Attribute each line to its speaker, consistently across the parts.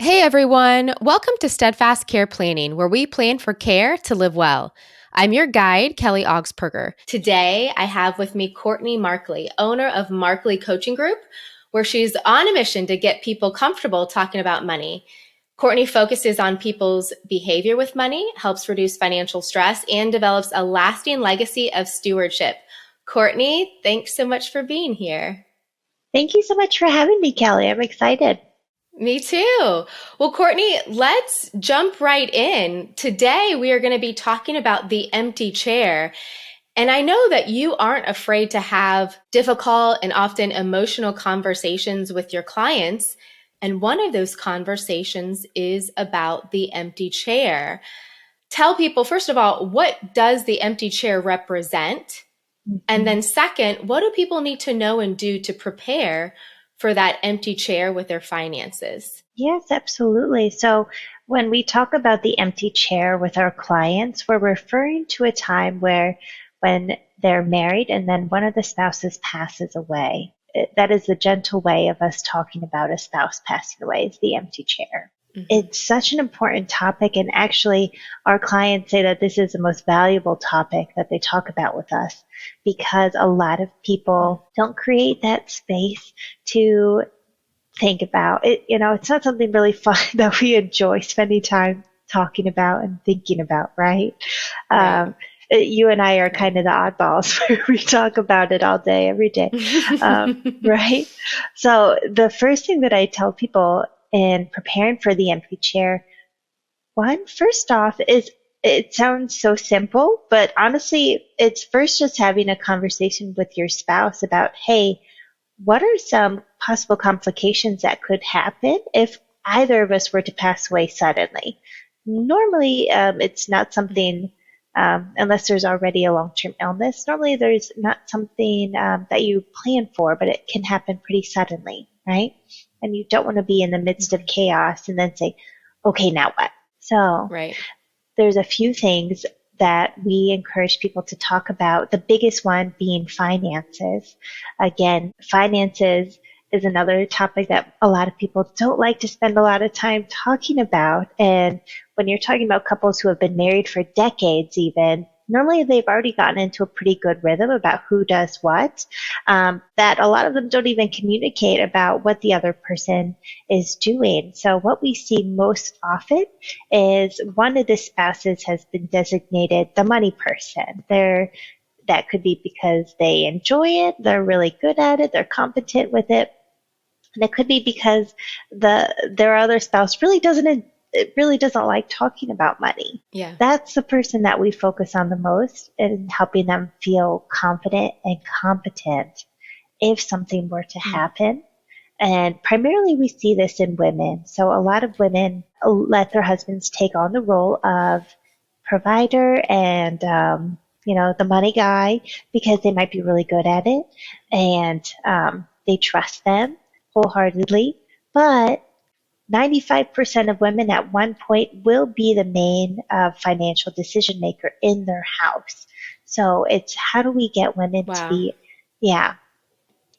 Speaker 1: Hey everyone, welcome to Steadfast Care Planning, where we plan for care to live well. I'm your guide, Kelly Augsperger. Today, I have with me Courtney Markley, owner of Markley Coaching Group, where she's on a mission to get people comfortable talking about money. Courtney focuses on people's behavior with money, helps reduce financial stress, and develops a lasting legacy of stewardship. Courtney, thanks so much for being here.
Speaker 2: Thank you so much for having me, Kelly. I'm excited.
Speaker 1: Me too. Well, Courtney, let's jump right in. Today, we are going to be talking about the empty chair. And I know that you aren't afraid to have difficult and often emotional conversations with your clients. And one of those conversations is about the empty chair. Tell people, first of all, what does the empty chair represent? And then second, what do people need to know and do to prepare for that empty chair with their finances?
Speaker 2: Yes, absolutely. So when we talk about the empty chair with our clients, we're referring to a time where when they're married and then one of the spouses passes away. That is the gentle way of us talking about a spouse passing away, is the empty chair. It's such an important topic, and actually our clients say that this is the most valuable topic that they talk about with us because a lot of people don't create that space to think about it. It's not something really fun that we enjoy spending time talking about and thinking about, right?
Speaker 1: Right.
Speaker 2: You and I are kind of the oddballs where we talk about it all day, every day, right? So the first thing that I tell people in preparing for the empty chair, first off, is it sounds so simple, but honestly, it's first just having a conversation with your spouse about, hey, what are some possible complications that could happen if either of us were to pass away suddenly? Normally, it's not something, unless there's already a long-term illness, normally there's not something that you plan for, but it can happen pretty suddenly, right? And you don't want to be in the midst of chaos and then say, okay, now what? So
Speaker 1: Right.
Speaker 2: there's a few things that we encourage people to talk about. The biggest one being finances. Again, finances is another topic that a lot of people don't like to spend a lot of time talking about. And when you're talking about couples who have been married for decades even, normally they've already gotten into a pretty good rhythm about who does what, that a lot of them don't even communicate about what the other person is doing. So what we see most often is one of the spouses has been designated the money person. That could be because they enjoy it, they're really good at it, they're competent with it. And it could be because their other spouse really doesn't like talking about money.
Speaker 1: Yeah.
Speaker 2: That's the person that we focus on the most in helping them feel confident and competent if something were to happen. And primarily we see this in women. So a lot of women let their husbands take on the role of provider and, the money guy because they might be really good at it and they trust them wholeheartedly. But 95% of women at one point will be the main financial decision maker in their house. So it's how do we get women to be,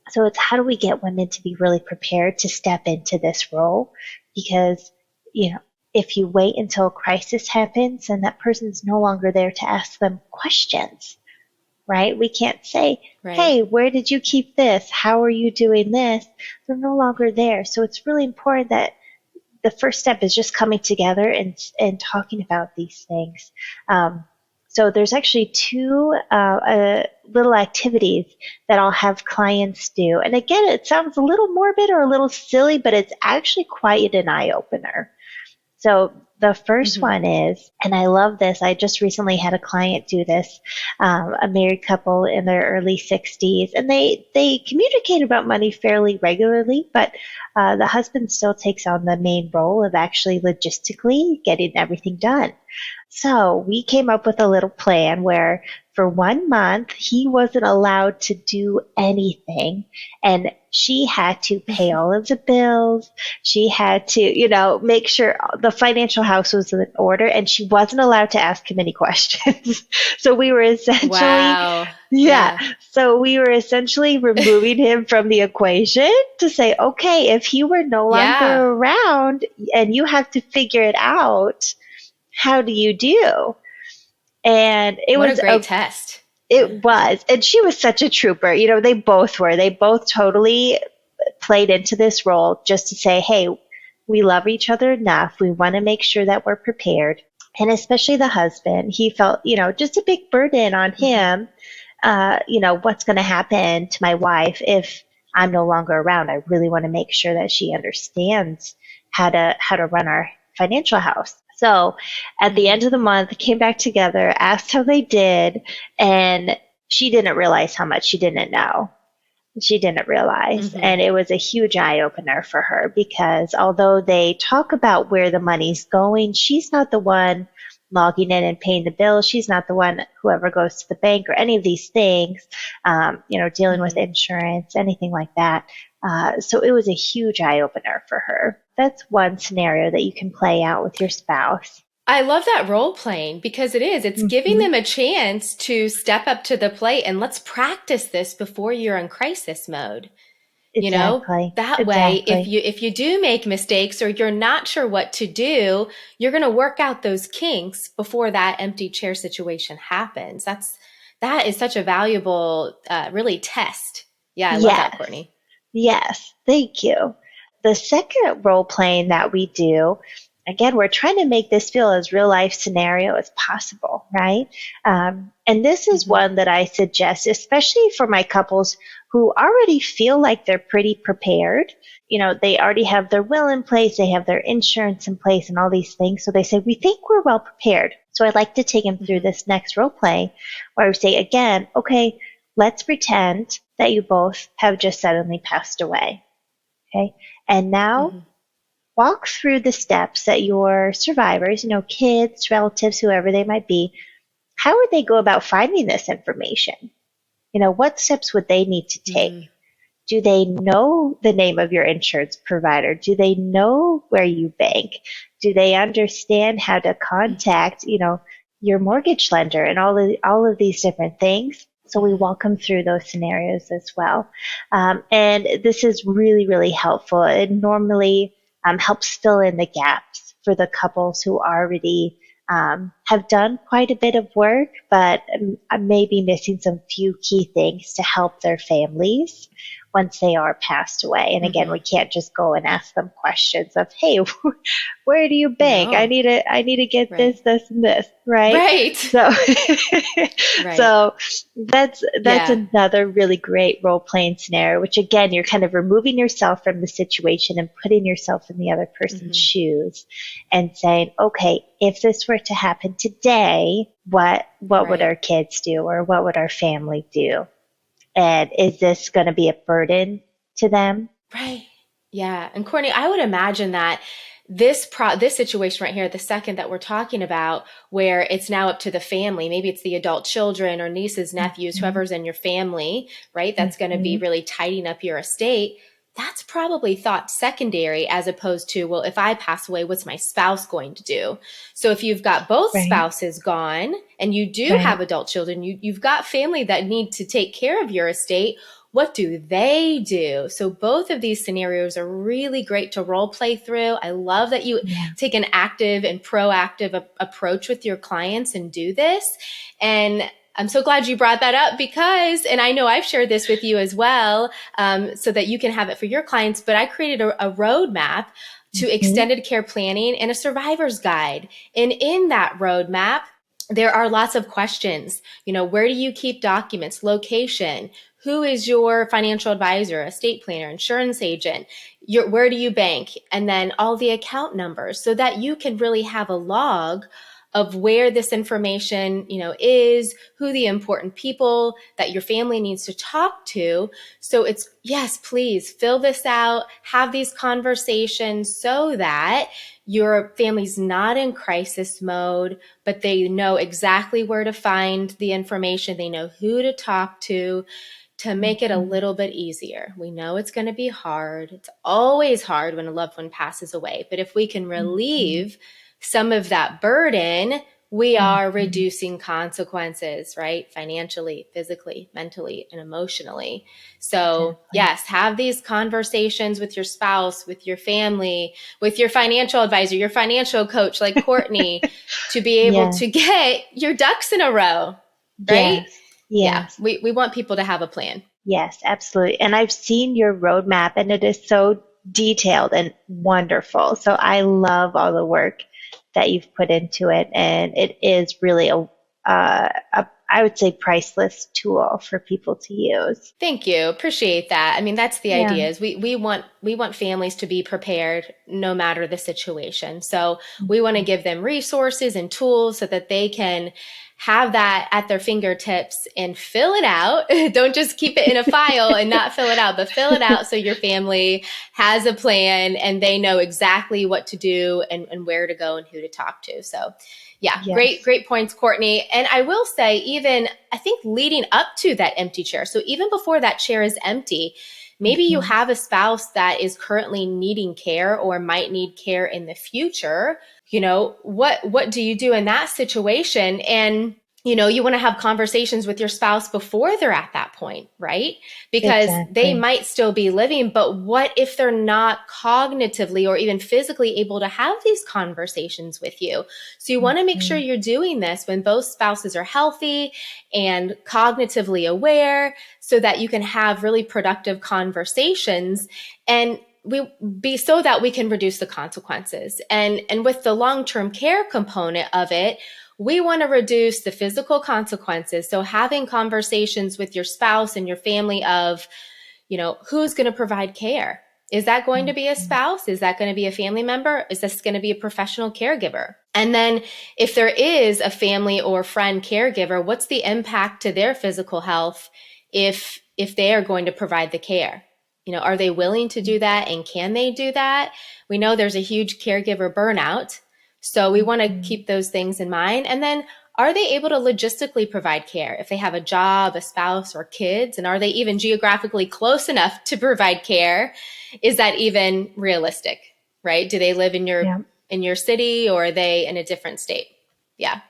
Speaker 2: So it's how do we get women to be really prepared to step into this role? Because, if you wait until a crisis happens, then that person's no longer there to ask them questions, right? We can't say, hey, where did you keep this? How are you doing this? They're no longer there. So it's really important that the first step is just coming together and talking about these things. So there's actually two little activities that I'll have clients do. And again, it sounds a little morbid or a little silly, but it's actually quite an eye-opener. So the first one is, and I love this, I just recently had a client do this, a married couple in their early 60s, and they communicate about money fairly regularly, but the husband still takes on the main role of actually logistically getting everything done. So we came up with a little plan where for 1 month, he wasn't allowed to do anything. And she had to pay all of the bills. She had to, make sure the financial house was in order, and she wasn't allowed to ask him any questions. So we were essentially,
Speaker 1: Wow.
Speaker 2: yeah.
Speaker 1: Yeah.
Speaker 2: So we were essentially removing him from the equation to say, okay, if he were no longer
Speaker 1: Yeah.
Speaker 2: around and you have to figure it out, how do you do? And
Speaker 1: What a great test. Yeah.
Speaker 2: it was, and she was such a trooper. They both were. They both totally played into this role just to say, hey, we love each other enough. We want to make sure that we're prepared. And especially the husband, he felt, just a big burden on him. What's going to happen to my wife if I'm no longer around? I really want to make sure that she understands how to run our financial house. So at the end of the month, came back together, asked how they did, and she didn't realize how much she didn't know. She didn't realize. And it was a huge eye opener for her because although they talk about where the money's going, she's not the one logging in and paying the bills. She's not the one who ever goes to the bank or any of these things, dealing with insurance, anything like that. So it was a huge eye opener for her. That's one scenario that you can play out with your spouse.
Speaker 1: I love that role playing because it's giving them a chance to step up to the plate and let's practice this before you're in crisis mode.
Speaker 2: Exactly.
Speaker 1: That way,
Speaker 2: Exactly.
Speaker 1: if you do make mistakes or you're not sure what to do, you're going to work out those kinks before that empty chair situation happens. That is such a valuable, really test. Yeah, I love that,
Speaker 2: Yes.
Speaker 1: Courtney.
Speaker 2: Yes. Thank you. The second role playing that we do, again, we're trying to make this feel as real life scenario as possible, right? And this is one that I suggest, especially for my couples who already feel like they're pretty prepared. They already have their will in place, they have their insurance in place and all these things. So they say, we think we're well prepared. So I'd like to take them through this next role play where I would say again, okay, let's pretend that you both have just suddenly passed away. Okay. And now walk through the steps that your survivors, kids, relatives, whoever they might be, how would they go about finding this information? What steps would they need to take? Do they know the name of your insurance provider? Do they know where you bank? Do they understand how to contact, your mortgage lender and all of these different things? So we walk them through those scenarios as well. And this is really, really helpful. It normally helps fill in the gaps for the couples who already have done quite a bit of work, but may be missing some few key things to help their families once they are passed away. And again, we can't just go and ask them questions of, hey, where do you bank?
Speaker 1: No.
Speaker 2: I need to get
Speaker 1: Right.
Speaker 2: this, and this, right?
Speaker 1: Right.
Speaker 2: So,
Speaker 1: Right.
Speaker 2: so that's
Speaker 1: Yeah.
Speaker 2: another really great role playing scenario, which again, you're kind of removing yourself from the situation and putting yourself in the other person's shoes and saying, okay, if this were to happen today, what would our kids do, or what would our family do? And is this going to be a burden to them?
Speaker 1: Right. Yeah. And Courtney, I would imagine that this situation right here, the second that we're talking about, where it's now up to the family, maybe it's the adult children or nieces, nephews, whoever's in your family, right? That's going to be really tidying up your estate. That's probably thought secondary as opposed to, well, if I pass away, what's my spouse going to do? So if you've got both
Speaker 2: Right.
Speaker 1: spouses gone and you do have adult children, you've got family that need to take care of your estate. What do they do? So both of these scenarios are really great to role play through. I love that you take an active and proactive approach with your clients and do this. And I'm so glad you brought that up because, and I know I've shared this with you as well, so that you can have it for your clients, but I created a roadmap to extended care planning and a survivor's guide. And in that roadmap, there are lots of questions. Where do you keep documents, location, who is your financial advisor, estate planner, insurance agent, where do you bank, and then all the account numbers so that you can really have a log of where this information, is, who the important people that your family needs to talk to. So it's, yes, please fill this out, have these conversations so that your family's not in crisis mode, but they know exactly where to find the information. They know who to talk to make it a
Speaker 2: Mhm.
Speaker 1: little bit easier. We know it's going to be hard. It's always hard when a loved one passes away. But if we can
Speaker 2: Mhm.
Speaker 1: relieve some of that burden, we are
Speaker 2: Mhm.
Speaker 1: reducing consequences, right? Financially, physically, mentally, and emotionally. So,
Speaker 2: Exactly.
Speaker 1: yes, have these conversations with your spouse, with your family, with your financial advisor, your financial coach, like Courtney, to be able
Speaker 2: Yeah.
Speaker 1: to get your ducks in a row, right?
Speaker 2: Yes.
Speaker 1: Yeah,
Speaker 2: Yes.
Speaker 1: we want people to have a plan.
Speaker 2: Yes, absolutely. And I've seen your roadmap and it is so detailed and wonderful. So I love all the work that you've put into it. And it is really I would say, priceless tool for people to use.
Speaker 1: Thank you. Appreciate that. I mean, that's the
Speaker 2: Yeah.
Speaker 1: idea is we want families to be prepared no matter the situation. So we want to
Speaker 2: Mhm.
Speaker 1: give them resources and tools so that they can have that at their fingertips and fill it out. Don't just keep it in a file and not fill it out, but fill it out so your family has a plan and they know exactly what to do and where to go and who to talk to. So yeah, great,
Speaker 2: Yes.
Speaker 1: great points, Courtney. And I will say, even I think leading up to that empty chair, so even before that chair is empty, maybe you
Speaker 2: Mhm.
Speaker 1: have a spouse that is currently needing care or might need care in the future. What do you do in that situation? And you want to have conversations with your spouse before they're at that point, right? Because they
Speaker 2: Exactly.
Speaker 1: might still be living, but what if they're not cognitively or even physically able to have these conversations with you? So you want to make sure
Speaker 2: Mhm.
Speaker 1: you're doing this when both spouses are healthy and cognitively aware so that you can have really productive conversations and we be so that we can reduce the consequences. And with the long-term care component of it, we want to reduce the physical consequences. So having conversations with your spouse and your family of, who's going to provide care? Is that going to be a
Speaker 2: Mhm.
Speaker 1: spouse? Is that going to be a family member? Is this going to be a professional caregiver? And then if there is a family or friend caregiver, what's the impact to their physical health if they are going to provide the care? Are they willing to do that and can they do that? We know there's a huge caregiver burnout. So we want to
Speaker 2: Mhm.
Speaker 1: keep those things in mind. And then are they able to logistically provide care if they have a job, a spouse, or kids? And are they even geographically close enough to provide care? Is that even realistic, right? Do they live
Speaker 2: Yeah.
Speaker 1: in your city or are they in a different state? Yeah.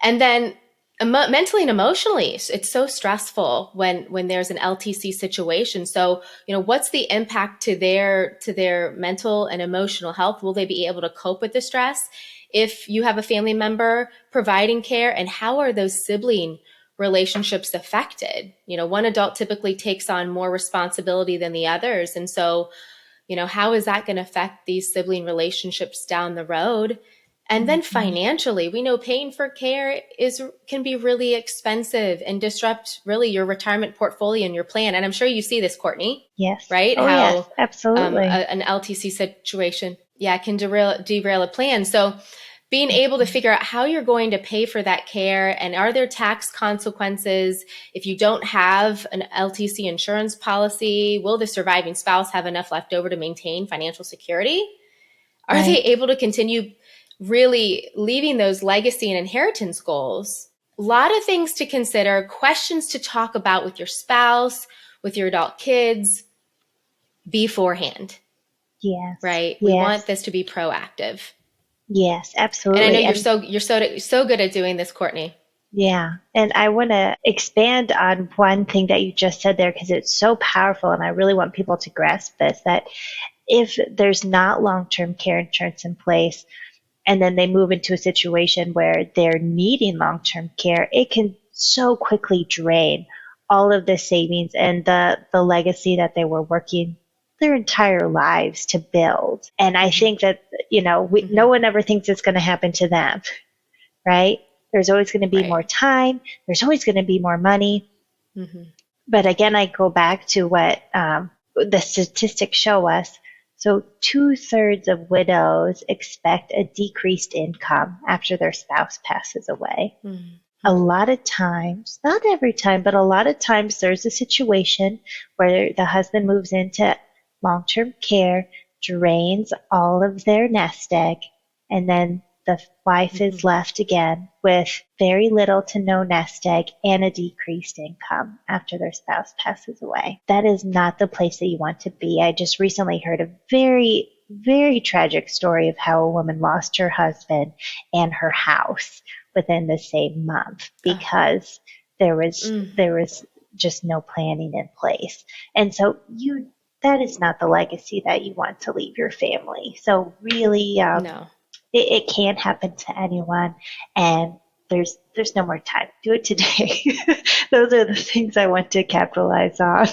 Speaker 1: And then mentally and emotionally, it's so stressful when there's an LTC situation. So, what's the impact to their mental and emotional health? Will they be able to cope with the stress if you have a family member providing care? And how are those sibling relationships affected? One adult typically takes on more responsibility than the others. And so, how is that going to affect these sibling relationships down the road? And then
Speaker 2: Mhm.
Speaker 1: financially, we know paying for care can be really expensive and disrupt really your retirement portfolio and your plan. And I'm sure you see this, Courtney,
Speaker 2: Yes.
Speaker 1: right?
Speaker 2: Oh, yes,
Speaker 1: How
Speaker 2: absolutely.
Speaker 1: an LTC situation, yeah, can derail a plan. So being able to
Speaker 2: Mhm.
Speaker 1: figure out how you're going to pay for that care and are there tax consequences if you don't have an LTC insurance policy? Will the surviving spouse have enough left over to maintain financial security? Are they
Speaker 2: Right.
Speaker 1: able to continue really leaving those legacy and inheritance goals? A lot of things to consider, questions to talk about with your spouse, with your adult kids beforehand,
Speaker 2: Yes.
Speaker 1: right? We want
Speaker 2: Yes.
Speaker 1: this to be proactive.
Speaker 2: Yes,
Speaker 1: And I know
Speaker 2: absolutely. And
Speaker 1: you're so good at doing this, Courtney.
Speaker 2: yeah, and I want to expand on one thing that you just said there because it's so powerful, and I really want people to grasp this that if there's not long term care insurance in place, and then they move into a situation where they're needing long term care, it can so quickly drain all of the savings and the legacy that they were working their entire lives to build. And I
Speaker 1: Mm-hmm.
Speaker 2: think that,
Speaker 1: Mm-hmm.
Speaker 2: no one ever thinks it's going to happen to them, right? There's always going to be
Speaker 1: Right.
Speaker 2: more time. There's always going to be more money.
Speaker 1: Mm-hmm.
Speaker 2: But again, I go back to what the statistics show us. So 2/3 of widows expect a decreased income after their spouse passes away. A
Speaker 1: Mm-hmm.
Speaker 2: lot of times, not every time, but a lot of times there's a situation where the husband moves into long-term care, drains all of their nest egg, and then the wife
Speaker 1: Mm-hmm.
Speaker 2: is left again with very little to no nest egg and a decreased income after their spouse passes away. That is not the place that you want to be. I just recently heard a very, very tragic story of how a woman lost her husband and her house within the same month
Speaker 1: Oh.
Speaker 2: because there was
Speaker 1: Mm.
Speaker 2: there was just no planning in place. And so that is not the legacy that you want to leave your family. So really,
Speaker 1: No.
Speaker 2: it can happen to anyone, and there's no more time. Do it today. Those are the things I want to capitalize on.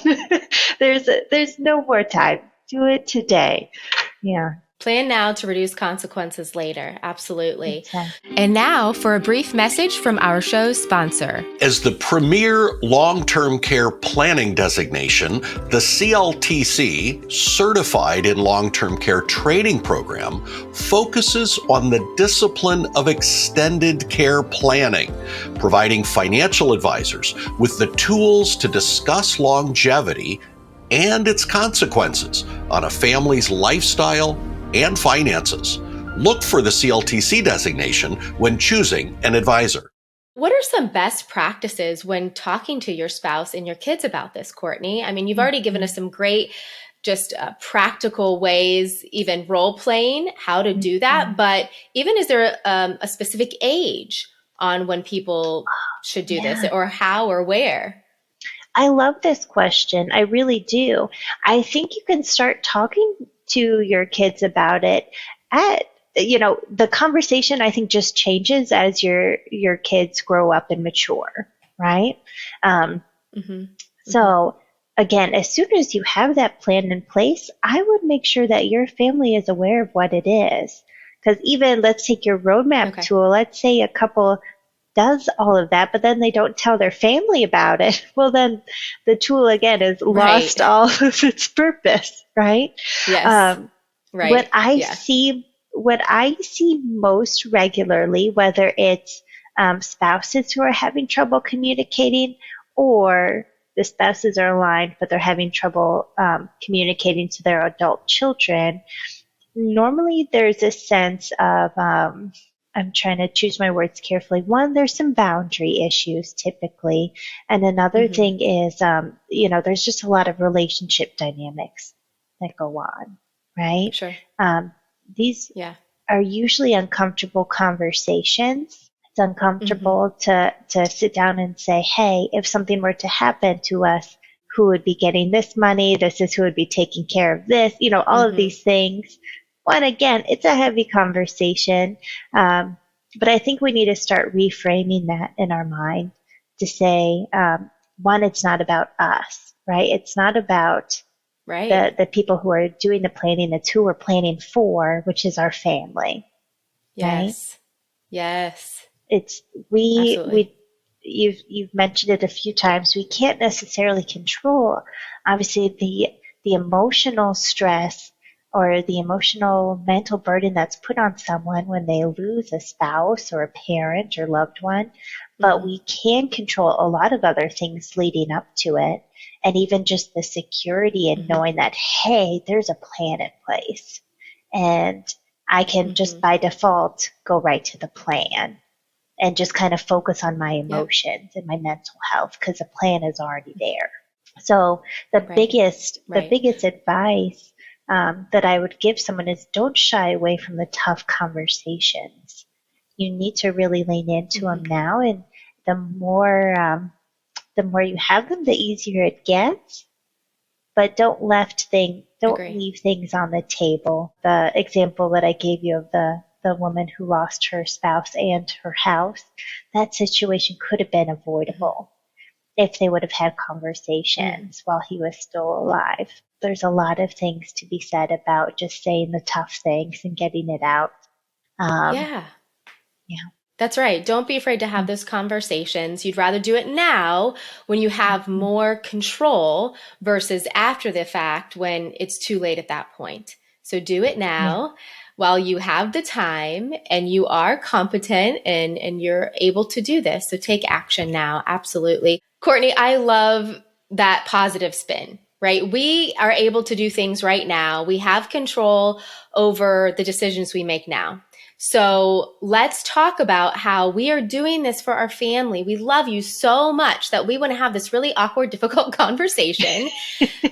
Speaker 2: There's no more time. Do it today. Yeah,
Speaker 1: Plan now to reduce consequences later. Absolutely.
Speaker 2: exactly.
Speaker 1: And now for a brief message from our show's sponsor.
Speaker 3: As the premier long-term care planning designation, the CLTC, Certified in Long-Term Care Training Program, focuses on the discipline of extended care planning, providing financial advisors with the tools to discuss longevity and its consequences on a family's lifestyle and finances. Look for the CLTC designation when choosing an advisor.
Speaker 1: What are some best practices when talking to your spouse and your kids about this, Courtney? I mean, you've already given us some great, just practical ways, even role playing, how to do that. But even is there a specific age on when people should do this,
Speaker 2: Yeah.
Speaker 1: or how or where?
Speaker 2: I love this question. I really do. I think you can start talking to your kids about it at the conversation I think just changes as your kids grow up and mature, right? Um,
Speaker 1: Mm-hmm.
Speaker 2: so again, as soon as you have that plan in place, I would make sure that your family is aware of what it is. Because even let's take your roadmap
Speaker 1: Okay.
Speaker 2: tool. Let's say a couple does all of that, but then they don't tell their family about it. Well, then the tool again has lost
Speaker 1: Right.
Speaker 2: all of its purpose, right?
Speaker 1: Yes.
Speaker 2: What
Speaker 1: Right.
Speaker 2: I
Speaker 1: Yeah.
Speaker 2: see, what I see most regularly, whether it's spouses who are having trouble communicating, or the spouses are aligned but they're having trouble communicating to their adult children, normally there's a sense of I'm trying to choose my words carefully. One, there's some boundary issues typically, and another
Speaker 1: Mm-hmm.
Speaker 2: thing is there's just a lot of relationship dynamics that go on, right?
Speaker 1: Sure.
Speaker 2: These
Speaker 1: Yeah.
Speaker 2: are usually uncomfortable conversations. It's
Speaker 1: Mm-hmm.
Speaker 2: uncomfortable to sit down and say, hey, if something were to happen to us, who would be getting this money? This is who would be taking care of this, all of
Speaker 1: Mm-hmm.
Speaker 2: these things. Well, again, it's a heavy conversation. But I think we need to start reframing that in our mind to say, one, it's not about us, right? It's not about
Speaker 1: Right.
Speaker 2: the people who are doing the planning. It's who we're planning for, which is our family, right?
Speaker 1: Yes. Yes.
Speaker 2: It's
Speaker 1: Absolutely.
Speaker 2: you've mentioned it a few times. We can't necessarily control, obviously, the emotional stress or the emotional mental burden that's put on someone when they lose a spouse or a parent or loved one, but
Speaker 1: Mm-hmm.
Speaker 2: we can control a lot of other things leading up to it, and even just the security in
Speaker 1: Mm-hmm.
Speaker 2: knowing that, hey, there's a plan in place, and I can just
Speaker 1: Mm-hmm.
Speaker 2: by default go right to the plan and just kind of focus on my
Speaker 1: Yep.
Speaker 2: emotions and my mental health because the plan is already there. So the
Speaker 1: Right.
Speaker 2: biggest the
Speaker 1: Right.
Speaker 2: biggest advice that I would give someone is don't shy away from the tough conversations. You need to really lean into
Speaker 1: Mm-hmm.
Speaker 2: them now, and the more you have them, the easier it gets. But don't
Speaker 1: Agree.
Speaker 2: leave things on the table. The example that I gave you of the woman who lost her spouse and her house, that situation could have been
Speaker 1: Mm-hmm.
Speaker 2: avoidable if they would have had
Speaker 1: Mm.
Speaker 2: conversations while he was still alive. There's a lot of things to be said about just saying the tough things and getting it out. Um,
Speaker 1: Yeah.
Speaker 2: yeah.
Speaker 1: That's right. Don't be afraid to have those conversations. You'd rather do it now when you have more control versus after the fact when it's too late at that point. So do it
Speaker 2: Yeah.
Speaker 1: now while you have the time and you are competent and you're able to do this. So take action now. Absolutely. Courtney, I love that positive spin, right? We are able to do things right now. We have control over the decisions we make now. So let's talk about how we are doing this for our family. We love you so much that we want to have this really awkward, difficult conversation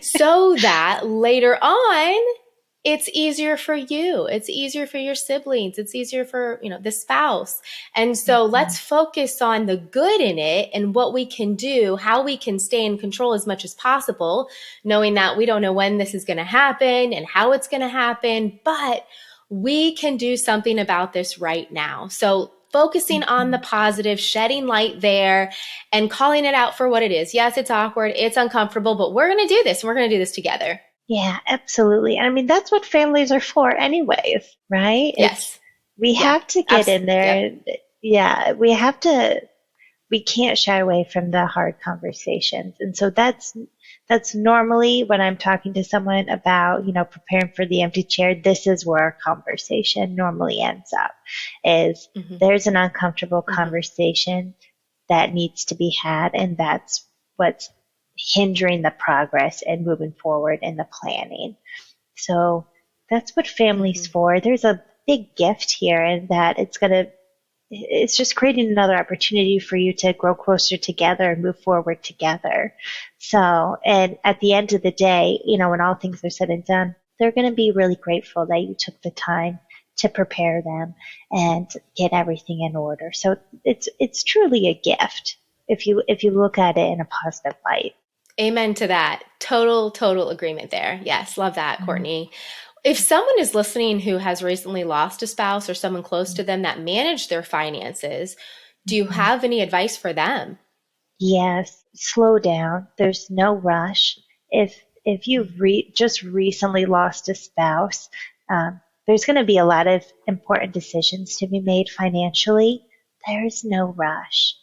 Speaker 1: so that later on, it's easier for you. It's easier for your siblings. It's easier for, the spouse. And so let's focus on the good in it and what we can do, how we can stay in control as much as possible, knowing that we don't know when this is going to happen and how it's going to happen, but we can do something about this right now. So focusing on the positive, shedding light there and calling it out for what it is. Yes, it's awkward. It's uncomfortable, but we're going to do this and we're going to do this together.
Speaker 2: Yeah, absolutely. I mean, that's what families are for anyways, right?
Speaker 1: Yes.
Speaker 2: We
Speaker 1: Yeah.
Speaker 2: have to get in there.
Speaker 1: Yep.
Speaker 2: Yeah, we can't shy away from the hard conversations. And so that's normally when I'm talking to someone about, preparing for the empty chair, this is where our conversation normally ends up is there's an uncomfortable conversation that needs to be had. And that's what's hindering the progress and moving forward in the planning. So that's what family's for. There's a big gift here in that it's just creating another opportunity for you to grow closer together and move forward together. So, and at the end of the day, when all things are said and done, they're going to be really grateful that you took the time to prepare them and get everything in order. So it's truly a gift if you look at it in a positive light.
Speaker 1: Amen to that. Total agreement there. Yes, love that, Courtney. If someone is listening who has recently lost a spouse or someone close to them that managed their finances, do you have any advice for them?
Speaker 2: Yes, slow down. There's no rush. If you've just recently lost a spouse, there's going to be a lot of important decisions to be made financially. There's no rush,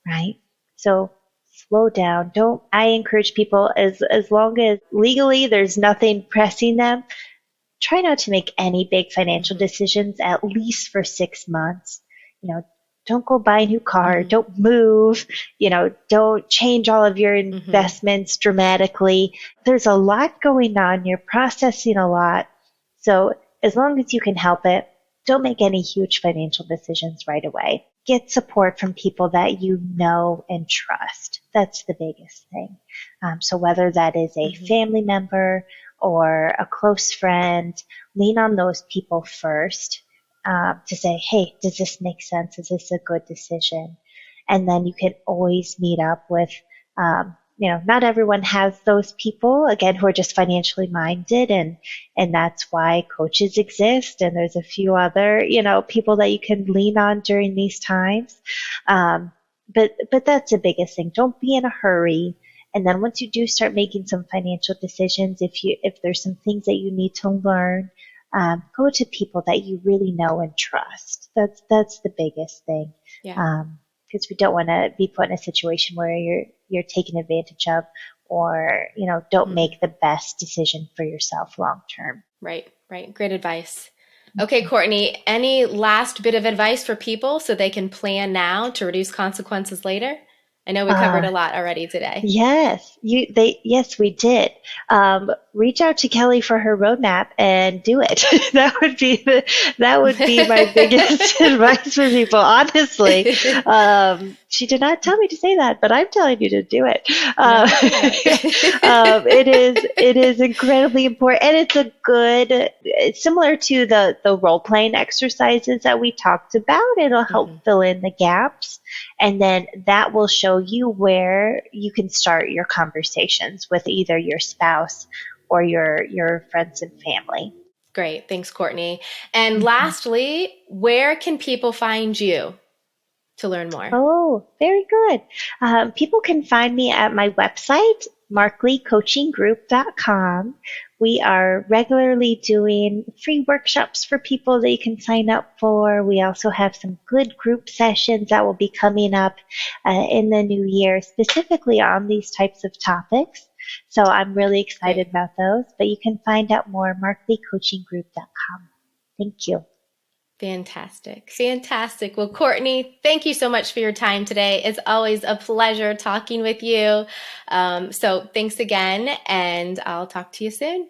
Speaker 2: right? So slow down. I encourage people as long as legally there's nothing pressing them, try not to make any big financial decisions at least for 6 months. Don't go buy a new car. Don't move. Don't change all of your investments dramatically. There's a lot going on. You're processing a lot. So as long as you can help it, don't make any huge financial decisions right away. Get support from people that you know and trust. That's the biggest thing. So whether that is a family member or a close friend, lean on those people first to say, hey, does this make sense? Is this a good decision? And then you can always meet up with, not everyone has those people, again, who are just financially minded. And that's why coaches exist. And there's a few other, people that you can lean on during these times. But that's the biggest thing. Don't be in a hurry. And then once you do start making some financial decisions, if there's some things that you need to learn, go to people that you really know and trust. That's the biggest thing.
Speaker 1: Yeah.
Speaker 2: Because we don't want to be put in a situation where you're taken advantage of, or don't make the best decision for yourself long term.
Speaker 1: Right. Great advice. Okay, Courtney, any last bit of advice for people so they can plan now to reduce consequences later? I know we covered a lot already today.
Speaker 2: Yes, yes, we did. Reach out to Kelly for her roadmap and do it. That would be my biggest advice for people. Honestly, she did not tell me to say that, but I'm telling you to do it. It is incredibly important, and it's similar to the role playing exercises that we talked about. It'll help fill in the gaps. And then that will show you where you can start your conversations with either your spouse or your friends and family.
Speaker 1: Great. Thanks, Courtney. And lastly, where can people find you to learn more?
Speaker 2: Oh, very good. People can find me at my website, markleycoachinggroup.com. We are regularly doing free workshops for people that you can sign up for. We also have some good group sessions that will be coming up in the new year, specifically on these types of topics. So I'm really excited
Speaker 1: Great.
Speaker 2: about those, but you can find out more at markleycoachinggroup.com. Thank you.
Speaker 1: Fantastic. Fantastic. Well, Courtney, thank you so much for your time today. It's always a pleasure talking with you. So thanks again, and I'll talk to you soon.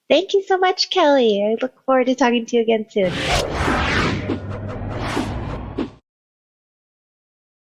Speaker 2: Thank you so much, Kelly. I look forward to talking to you again soon.